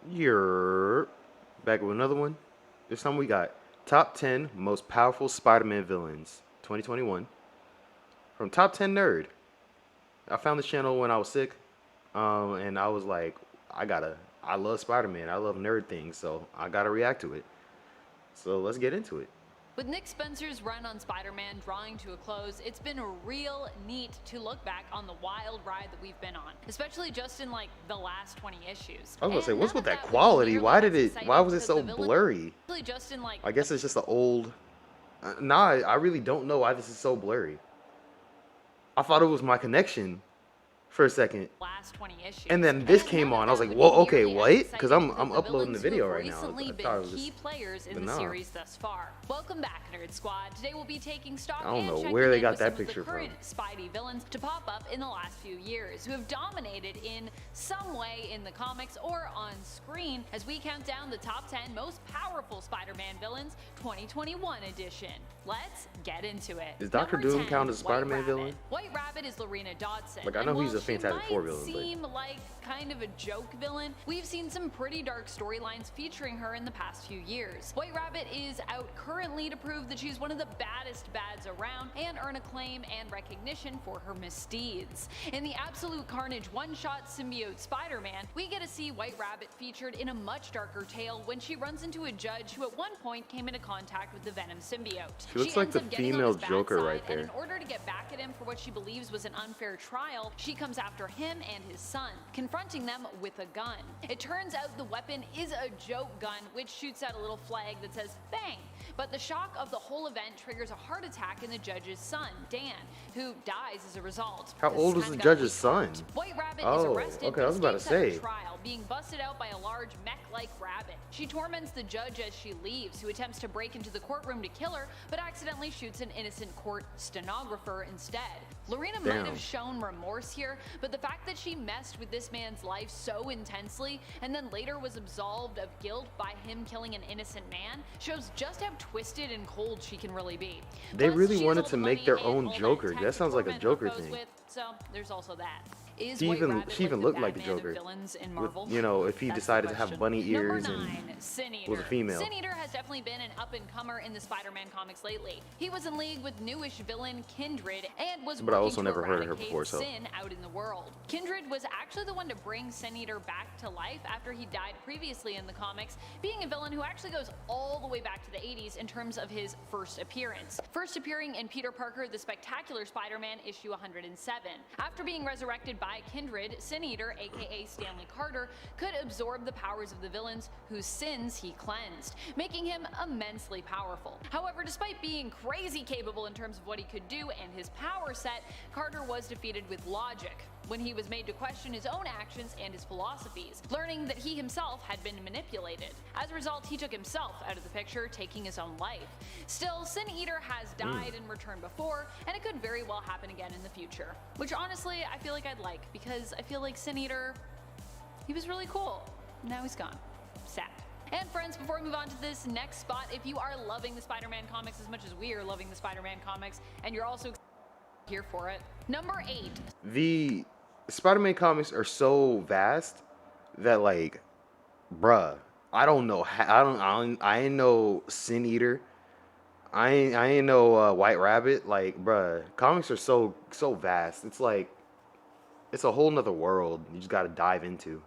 You're back with another one. This time we got top 10 most powerful Spider-Man villains 2021 from Top 10 Nerd. I found this channel when I was sick, and I was like, I love Spider-Man. I love nerd things, so I gotta react to it. So let's get into it. With Nick Spencer's run on Spider-Man drawing to a close, it's been real neat to look back on the wild ride that we've been on, especially just in like the last 20 issues. I was gonna say, what's with that quality? Why was it so blurry? I guess it's just an old. I really don't know why this is so blurry. I thought it was my connection for a second. Last 20 issues. And then this came on. I was like, "Whoa, okay, what?" Because I'm uploading the video right now. Recently been key players in the series thus far. Welcome back, Nerd Squad. Today we'll be taking stock. I don't know where they got that picture from. Spidey villains to pop up in the last few years, who have dominated in some way in the comics or on screen, as we count down the top 10 most powerful Spider-Man villains 2021 edition. Let's get into it. Does Dr. Doom count as a Spider-Man villain? White Rabbit is Lorena Dodson. Like, I know he's a Fantastic Four villain, seem like kind of a joke villain. We've seen some pretty dark storylines featuring her in the past few years. White Rabbit is out currently to prove that she's one of the baddest bads around and earn acclaim and recognition for her misdeeds. In the Absolute Carnage one-shot symbiote Spider-Man, we get to see White Rabbit featured in a much darker tale when she runs into a judge who at one point came into contact with the Venom symbiote. She looks like the female Joker right there. And in order to get back at him for what she believes was an unfair trial, she comes after him and his son, confronting them with a gun. It turns out the weapon is a joke gun, which shoots out a little flag that says bang. But the shock of the whole event triggers a heart attack in the judge's son, Dan, who dies as a result. How old is the judge's son? White Rabbit is arrested, okay, I was about to say. Trial, being busted out by a large mech-like rabbit. She torments the judge as she leaves, who attempts to break into the courtroom to kill her, but accidentally shoots an innocent court stenographer instead. Lorena might have shown remorse here, but the fact that she messed with this man's life so intensely and then later was absolved of guilt by him killing an innocent man shows just how twisted and cold she can really be. They really wanted to make their own Joker. That sounds like a Joker thing. So there's also that. She even looked like the Joker. With, you know, if he decided to have bunny ears and was a female. Sin Eater has definitely been an up-and-comer in the Spider-Man comics lately. He was in league with newish villain Kindred and was but I also never heard of her before, so. Sin out in the world. Kindred was actually the one to bring Sin Eater back to life after he died previously in the comics, being a villain who actually goes all the way back to the 80s in terms of his first appearance. First appearing in Peter Parker The Spectacular Spider-Man issue 107. After being resurrected by Kindred, Sin Eater, aka Stanley Carter, could absorb the powers of the villains whose sins he cleansed, making him immensely powerful. However, despite being crazy capable in terms of what he could do and his power set, Carter was defeated with logic when he was made to question his own actions and his philosophies, learning that he himself had been manipulated. As a result, he took himself out of the picture, taking his own life. Still, Sin Eater has died and returned before, and it could very well happen again in the future. Which honestly, I feel like I'd like, because I feel like Sin Eater, he was really cool. Now he's gone. Sad. And friends, before we move on to this next spot, if you are loving the Spider-Man comics as much as we are loving the Spider-Man comics, and you're also here for it, number 8. The Spider-Man comics are so vast that, like, bruh, I don't know. I ain't no Sin Eater. I ain't no White Rabbit. Like, bruh, comics are so vast. It's like, it's a whole nother world you just gotta dive into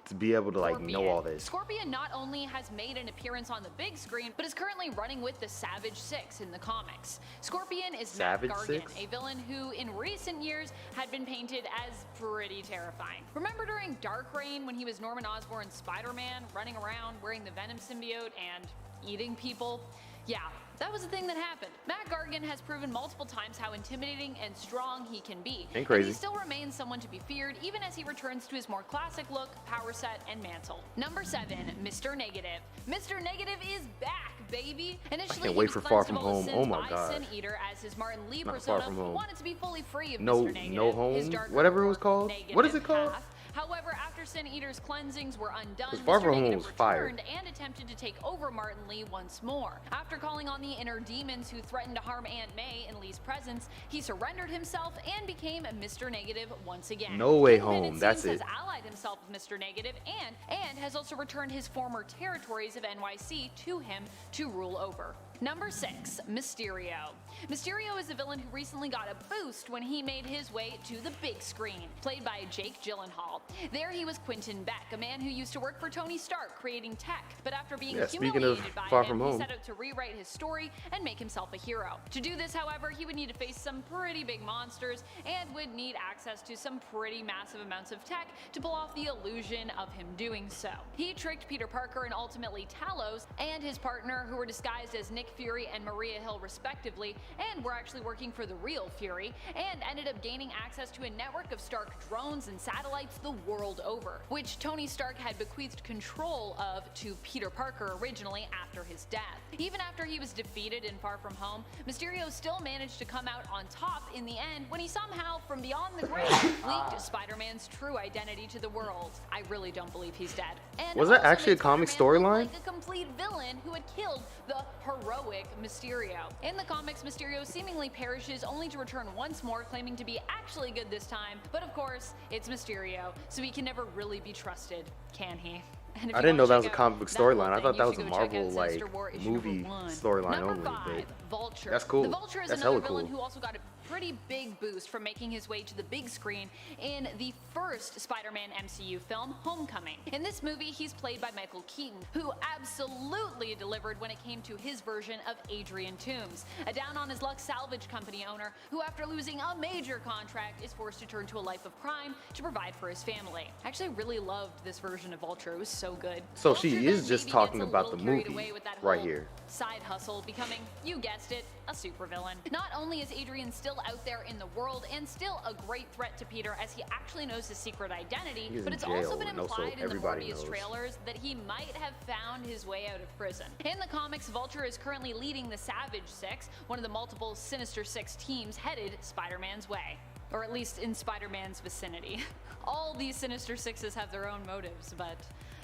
to be able to, like, know all this. Scorpion not only has made an appearance on the big screen, but is currently running with the Savage Six in the comics. Scorpion is Matt Gargan, a villain who in recent years had been painted as pretty terrifying. Remember during Dark Reign when he was Norman Osborn's Spider-Man, running around wearing the Venom symbiote and eating people? Yeah, that was the thing that happened. Matt Gargan has proven multiple times how intimidating and strong he can be. And crazy. And he still remains someone to be feared even as he returns to his more classic look, power set, and mantle. Number 7, Mr. Negative. Mr. Negative is back, baby! Initially, I can't wait for Far From Home. Oh my god. Sin Eater as his Martin Lee persona wanted to be fully free of No, Mr. Negative. No Home? Whatever it was called? What is it called? However, after Sin Eater's cleansings were undone, 'Cause Far Mr. From Home Negative was fire. returned and attempted to take over Martin Lee once more. After calling on the inner demons who threatened to harm Aunt May in Lee's presence, he surrendered himself and became Mr. Negative once again. No Way Kingpin, Home, it that's seems, it. has allied himself with Mr. Negative and has also returned his former territories of NYC to him to rule over. Number 6. Mysterio. Mysterio is a villain who recently got a boost when he made his way to the big screen, played by Jake Gyllenhaal. There he was Quentin Beck, a man who used to work for Tony Stark creating tech, but after being humiliated by Far him, From he Home, set out to rewrite his story and make himself a hero. To do this, however, he would need to face some pretty big monsters and would need access to some pretty massive amounts of tech to pull off the illusion of him doing so. He tricked Peter Parker and ultimately Talos and his partner, who were disguised as Nick Fury and Maria Hill respectively, and were actually working for the real Fury, and ended up gaining access to a network of Stark drones and satellites the world over, which Tony Stark had bequeathed control of to Peter Parker originally after his death. Even after he was defeated in Far From Home, Mysterio still managed to come out on top in the end when he somehow, from beyond the grave, leaked Spider-Man's true identity to the world. I really don't believe he's dead. And Was that also actually a made comic Spider-Man storyline? look like a complete villain who had killed the heroic Mysterio. In the comics, Mysterio seemingly perishes only to return once more, claiming to be actually good this time. But of course, it's Mysterio, so he can never really be trusted, can he? And if I you didn't know wanna that was a check out comic book that whole storyline. I thing, thought you that was should a go check out Marvel Sinister like War issue number movie 1. storyline Number only. 5, But Vulture. that's cool. The Vulture is That's another hella villain cool. who also got a pretty big boost from making his way to the big screen in the first Spider-Man MCU film, Homecoming. In this movie, he's played by Michael Keaton, who absolutely delivered when it came to his version of Adrian Toomes, a down-on-his-luck salvage company owner who, after losing a major contract, is forced to turn to a life of crime to provide for his family. I actually really loved this version of Vulture. It was so good. So Vulture she then is just maybe talking gets a about little the carried movie away with that right whole here. side hustle, becoming, you guessed it, a supervillain. Not only is Adrian still out there in the world and still a great threat to Peter, as he actually knows his secret identity, He's but in it's also jail, been and also implied in the everybody Morbius knows. trailers that he might have found his way out of prison. In the comics, Vulture is currently leading the Savage Six, one of the multiple Sinister Six teams headed Spider-Man's way. Or at least in Spider-Man's vicinity. All these Sinister Sixes have their own motives, but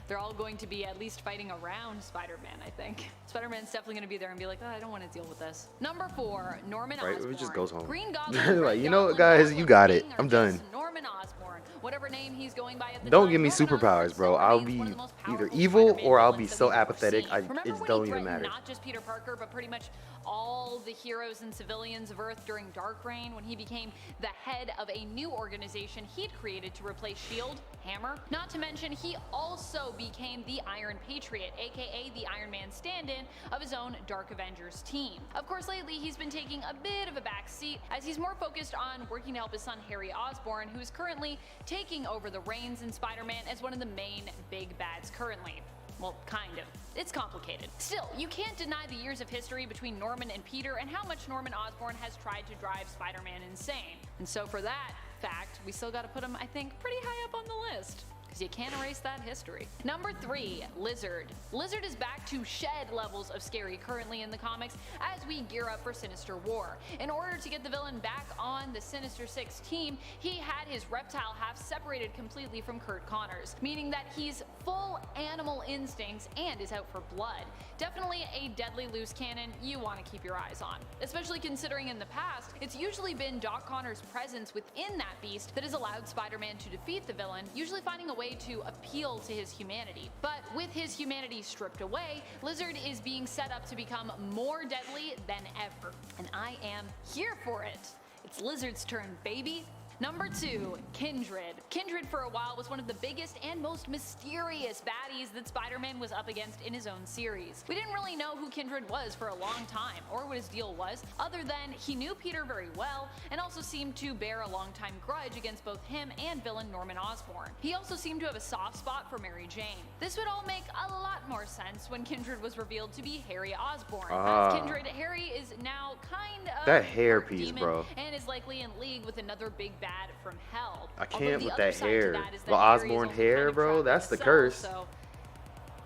they're all going to be at least fighting around Spider-Man, I think. Spider-Man's definitely going to be there and be like, oh, I don't want to deal with this. Number 4, Norman Right, Osborn. it just goes home. Green Goblin, Like, Red you know what, Goblin, guys, you got it. King, or I'm done. just Norman Osborn, whatever name he's going by at the Don't time, give me Norman superpowers, Osborn bro. still I'll remains be one of the most either powerful evil Spider-Man or I'll villains be that so we've ever apathetic. seen. It Remember when don't he even threatened matter. not just Peter Parker, but pretty much all the heroes and civilians of Earth during Dark Reign, when he became the head of a new organization he'd created to replace S.H.I.E.L.D., Hammer? Not to mention, he also became the Iron Patriot, aka the Iron Man stand-in of his own Dark Avengers team. Of course, lately he's been taking a bit of a back seat as he's more focused on working to help his son Harry Osborn, who is currently taking over the reins in Spider-Man as one of the main big bads currently. Well, kind of. It's complicated. Still, you can't deny the years of history between Norman and Peter and how much Norman Osborn has tried to drive Spider-Man insane. And so for that fact, we still gotta put him, I think, pretty high up on the list, because you can't erase that history. Number 3, Lizard. Lizard is back to shed levels of scary currently in the comics as we gear up for Sinister War. In order to get the villain back on the Sinister Six team, he had his reptile half separated completely from Kurt Connors, meaning that he's full animal instincts and is out for blood. Definitely a deadly loose cannon you want to keep your eyes on, especially considering in the past, it's usually been Doc Connors' presence within that beast that has allowed Spider-Man to defeat the villain, usually finding a way to appeal to his humanity. But with his humanity stripped away, Lizard is being set up to become more deadly than ever. And I am here for it. It's Lizard's turn, baby. Number 2, Kindred. Kindred for a while was one of the biggest and most mysterious baddies that Spider-Man was up against in his own series. We didn't really know who Kindred was for a long time, or what his deal was, other than he knew Peter very well, and also seemed to bear a long-time grudge against both him and villain Norman Osborn. He also seemed to have a soft spot for Mary Jane. This would all make a lot more sense when Kindred was revealed to be Harry Osborn. As Kindred, Harry is now kind of That part hairpiece, demon bro. and is likely in league with another big bad from hell. I Although can't the with other that side to hair. that is that The Harry is Osborn also hair, kind of bro, trapped that's the himself, curse. So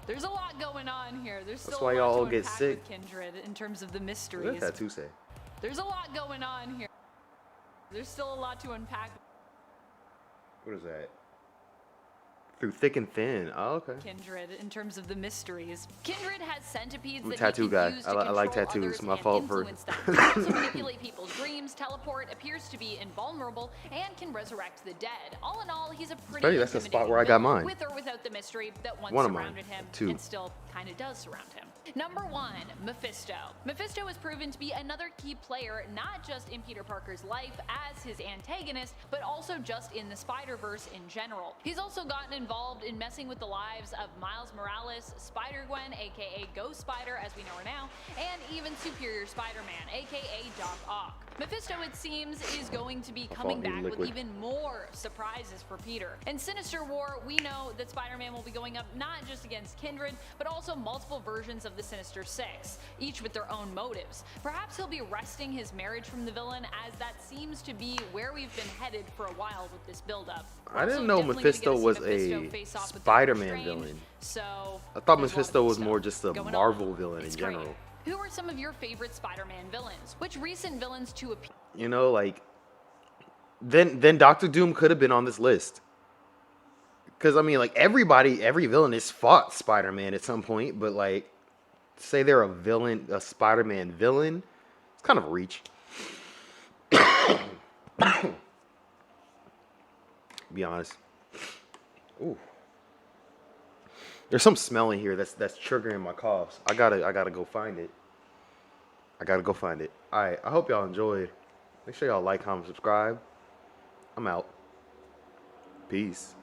there's a lot going on here. There's That's still why a lot y'all to get unpack sick. with Kindred in terms of the What mysteries. does that tattoo say? There's a lot going on here. There's still a lot to unpack. What is that? Through thick and thin. Oh, okay. Kindred in terms of the mysteries. Kindred has centipedes I'm a that he tattoo can guy. use I, to I like control tattoos. others My and fault for. influence them. He can also manipulate people's dreams, teleport, appears to be invulnerable, and can resurrect the dead. All in all, he's a pretty That's the spot intimidating where I got villain, mine. with or without the mystery that once One of mine. surrounded him Two. and still kind of does surround him. Number 1, Mephisto. Mephisto has proven to be another key player, not just in Peter Parker's life as his antagonist, but also just in the Spider-Verse in general. He's also gotten involved in messing with the lives of Miles Morales, Spider-Gwen, aka Ghost Spider as we know her now, and even Superior Spider-Man, aka Doc Ock. Mephisto, it seems, is going to be coming back with even more surprises for Peter. In Sinister War, we know that Spider-Man will be going up not just against Kindred, but also multiple versions of the Sinister Six, each with their own motives. Perhaps he'll be wresting his marriage from the villain, as that seems to be where we've been headed for a while with this build-up. I didn't know Mephisto was a Spider-Man villain. So I thought Mephisto was more just a Marvel villain in general. Who are some of your favorite Spider-Man villains? Which recent villains to appear? You know, like then Doctor Doom could have been on this list. Cause I mean, like every villain has fought Spider-Man at some point, but like say they're a villain, a Spider-Man villain, it's kind of a reach. Be honest. Ooh. There's some smell in here that's triggering my coughs. I gotta go find it. Alright, I hope y'all enjoyed. Make sure y'all like, comment, subscribe. I'm out. Peace.